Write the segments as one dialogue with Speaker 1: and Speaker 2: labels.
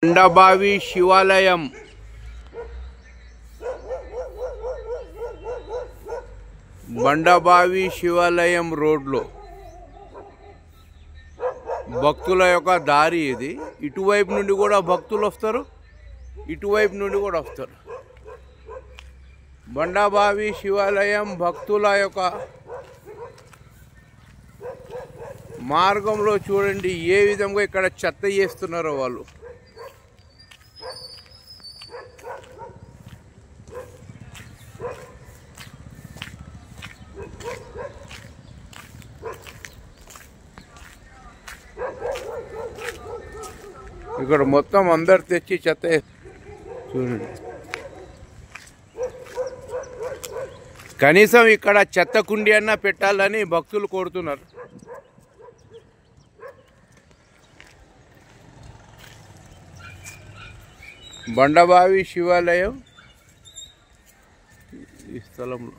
Speaker 1: బండబావి శివాలయం బండబావి శివాలయం రోడ్లో భక్తుల యొక్క దారి ఇది. ఇటువైపు నుండి కూడా భక్తులు వస్తారు, ఇటువైపు నుండి కూడా వస్తారు. బండబావి శివాలయం భక్తుల యొక్క మార్గంలో చూడండి ఏ విధంగా ఇక్కడ చెత్త చేస్తున్నారో వాళ్ళు. ఇక్కడ మొత్తం అందరు తెచ్చి చెత్త చూడండి. కనీసం ఇక్కడ చెత్త కుండి అన్నా పెట్టాలని భక్తులు కోరుతున్నారు. బండబావి శివాలయం ఈ స్థలంలో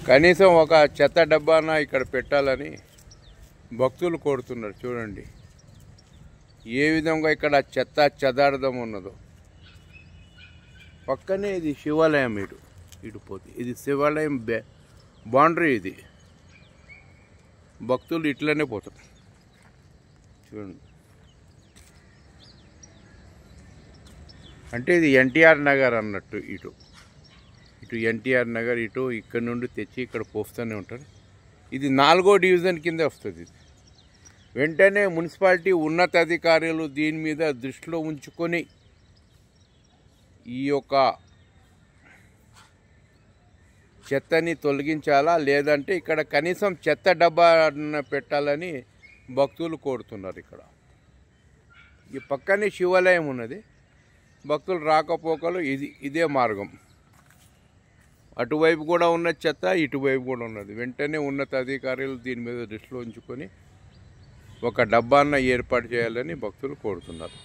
Speaker 1: కనీసం ఒక చెత్త డబ్బాన ఇక్కడ పెట్టాలని భక్తులు కోరుతున్నారు. చూడండి ఏ విధంగా ఇక్కడ చెత్త చెదార్థం ఉన్నదో. పక్కనే ఇది శివాలయం, ఇటు పోతే ఇది శివాలయం బౌండరీ. ఇది భక్తులు ఇట్లనే పోతారు. చూడండి అంటే ఇది ఎన్టీఆర్ నగర్ అన్నట్టు. ఇటు ఎన్టీఆర్ నగర్, ఇక్కడ నుండి తెచ్చి ఇక్కడ పోస్తూనే ఉంటారు. ఇది 4వ డివిజన్ కింద వస్తుంది. ఇది వెంటనే మున్సిపాలిటీ ఉన్నతాధికారులు దీని మీద దృష్టిలో ఉంచుకొని ఈ యొక్క చెత్తని తొలగించాలా, లేదంటే ఇక్కడ కనీసం చెత్త డబ్బా పెట్టాలని భక్తులు కోరుతున్నారు. ఇక్కడ ఈ పక్కనే శివాలయం ఉన్నది. భక్తులు రాకపోకలు ఇదే మార్గం. అటువైపు కూడా ఉన్న చెత్త, ఇటువైపు కూడా ఉన్నది. వెంటనే ఉన్నతాధికారులు దీని మీద దృష్టిలో ఉంచుకొని ఒక డబ్బాన్న ఏర్పాటు చేయాలని భక్తులు కోరుతున్నారు.